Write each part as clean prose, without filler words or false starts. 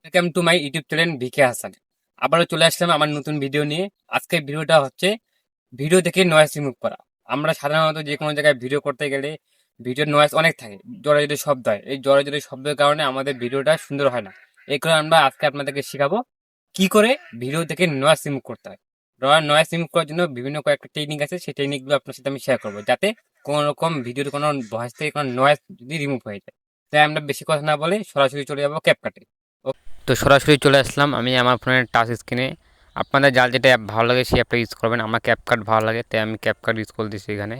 Welcome to my YouTube channel V K Hasan. আবারও চলে আসলাম আমার নতুন ভিডিও নিয়ে। আজকের ভিডিওটা হচ্ছে ভিডিও থেকে নয়েজ রিমুভ করা। আমরা সাধারণত যে কোনো জায়গায় ভিডিও করতে গেলে ভিডিওর নয়েজ অনেক থাকে, জোরে জোরে শব্দ হয়। এই জোরে জোরে শব্দের কারণে আমাদের ভিডিওটা সুন্দর হয় না। এই কারণে আমরা আজকে আপনাদেরকে শেখাবো কি করে ভিডিও থেকে নয়েজ রিমুভ করতে হয়। নয়েজ রিমুভ করার জন্য বিভিন্ন কয়েকটা টেকনিক আছে, সেই টেকনিকগুলো আপনার সাথে আমি শেয়ার করবো, যাতে কোনো রকম ভিডিওর কোনো ভয়েস থেকে কোনো নয়েজ যদি রিমুভ হয়ে যায়। তাই আমরা বেশি কথা না বলে সরাসরি চলে যাবো ক্যাপকাটে। তো সরাসরি চলে আসলাম আমি আমার ফোনের টাচ স্ক্রিনে। আপনাদের যার যেটা অ্যাপ ভালো লাগে সেই অ্যাপটা ইউজ করবেন। আমার ক্যাপকাট ভালো লাগে তাই আমি ক্যাপকাট ইউজ করতেছি। এখানে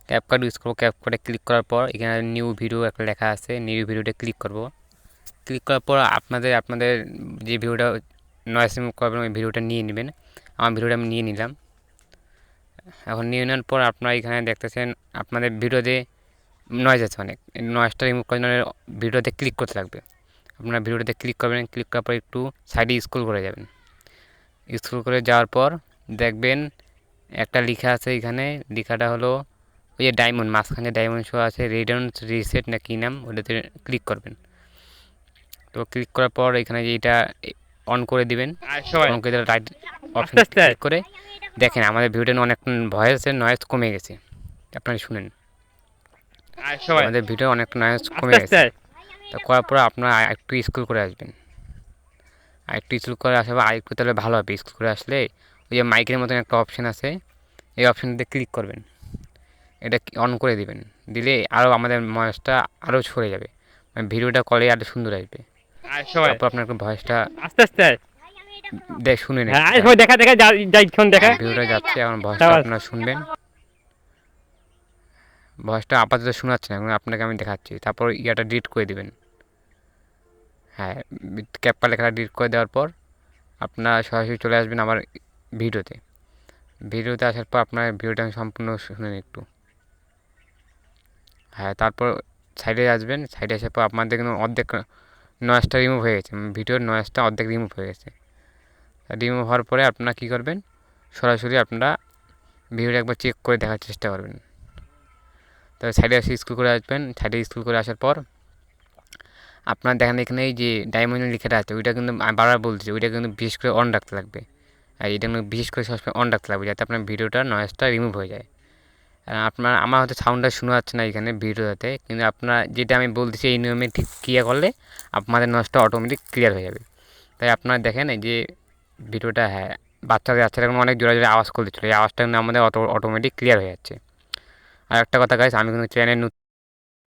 ক্যাপকাট ইউজ করবো। ক্যাপকাটে ক্লিক করার পর এখানে নিউ ভিডিও একটা লেখা আছে, নিউ ভিডিওতে ক্লিক করব। ক্লিক করার পর আপনাদের যে ভিডিওটা নয়েজ রিমুভ করবেন ওই ভিডিওটা নিয়ে নেবেন। আমার ভিডিওটা আমি নিয়ে নিলাম। এখন নিয়ে নেওয়ার পর আপনারা এখানে দেখতেছেন আপনাদের ভিডিওতে নয়েজ আছে অনেক। নয়েজটা রিমুভ করার জন্য ভিডিওতে ক্লিক করতে লাগবে। আপনারা ভিডিওটাতে ক্লিক করবেন, ক্লিক করার পর একটু সাইডে স্ক্রল করে যাবেন। স্ক্রল করে যাওয়ার পর দেখবেন একটা লেখা আছে, এখানে লেখাটা হলো ওই যে ডায়মন্ড, মাঝখানে ডায়মন্ড শো আছে, রিডাউন রিসেট না কী নাম, ওটাতে ক্লিক করবেন। তো ক্লিক করার পর এখানে যে এটা অন করে দিবেন। অন করে দিলে রাইট অপশন ক্লিক করে দেখেন আমাদের ভিডিওটা অনেক ভয়েসের নয়েজ কমে গেছে। আপনারা শুনেন আমাদের ভিডিও অনেকটা নয়েজ কমে গেছে। তো করার পর আপনারা একটু স্ক্রল করে আসবেন। আরেকটু স্ক্রল করে আসলে আরেকটু তাহলে ভালো হবে। স্ক্রল করে আসলে ওই যে মাইকের মতন একটা অপশান আছে, এই অপশানটাতে ক্লিক করবেন। এটা অন করে দিবেন, দিলে আরও আমাদের ভয়েসটা আরও ছড়ে যাবে, মানে ভিডিওটা কলে আরও সুন্দর আসবে। তারপর আপনার ভয়েসটা আস্তে আস্তে শুনে নেন। হ্যাঁ দেখা দেখা যাইক্ষণ দেখা ভিডিওটা যাচ্ছে, এখন ভয়েসটা আপনারা শুনবেন। ভয়েসটা আপাতত শোনাচ্ছে না, আপনাকে আমি দেখাচ্ছি। তারপর ইয়াটা ডিলিট করে দিবেন। হ্যাঁ, ক্যাপকা লেখাটা ডিলিট করে দেওয়ার পর আপনারা সরাসরি চলে আসবেন আমার ভিডিওতে। ভিডিওতে আসার পর আপনার ভিডিওটা আমি সম্পূর্ণ শুনেন একটু। হ্যাঁ, তারপর সাইডে আসবেন। সাইডে আসার পর আপনাদের কিন্তু অর্ধেক নয়েজটা রিমুভ হয়ে গেছে, ভিডিওর নয়েজটা অর্ধেক রিমুভ হয়ে গেছে। রিমুভ হওয়ার পরে আপনারা কী করবেন, সরাসরি আপনারা ভিডিওটা একবার চেক করে দেখার চেষ্টা করবেন। তবে সাইডে এসে স্ক্রল করে আসবেন। সাইডে স্ক্রল করে আসার পর আপনারা দেখেন এখানে এই যে ডায়মন্ড লেখাটা আছে, ওইটা কিন্তু আমি বারবার বলছি, ওইটা কিন্তু বিশেষ করে অন রাখতে লাগবে। আর এটা কিন্তু বিশেষ করে সবসময় অন রাখতে লাগবে, যাতে আপনার ভিডিওটার নয়েজটা রিমুভ হয়ে যায়। আমার হয়তো সাউন্ডটা শোনা যাচ্ছে না এখানে ভিডিওতে, কিন্তু আপনার যেটা আমি বলতেছি এই নিয়মে ঠিক ক্রিয়া করলে আপনাদের নয়েজটা অটোমেটিক ক্লিয়ার হয়ে যাবে। তাই আপনারা দেখেন এই যে ভিডিওটা, হ্যাঁ, বাচ্চারা এখন অনেক জোরে জোরে আওয়াজ করতেছিল, এই আওয়াজটা কিন্তু আমাদের অটোমেটিক ক্লিয়ার হয়ে যাচ্ছে। আর একটা কথা গাইস, আমি কিন্তু চ্যানেল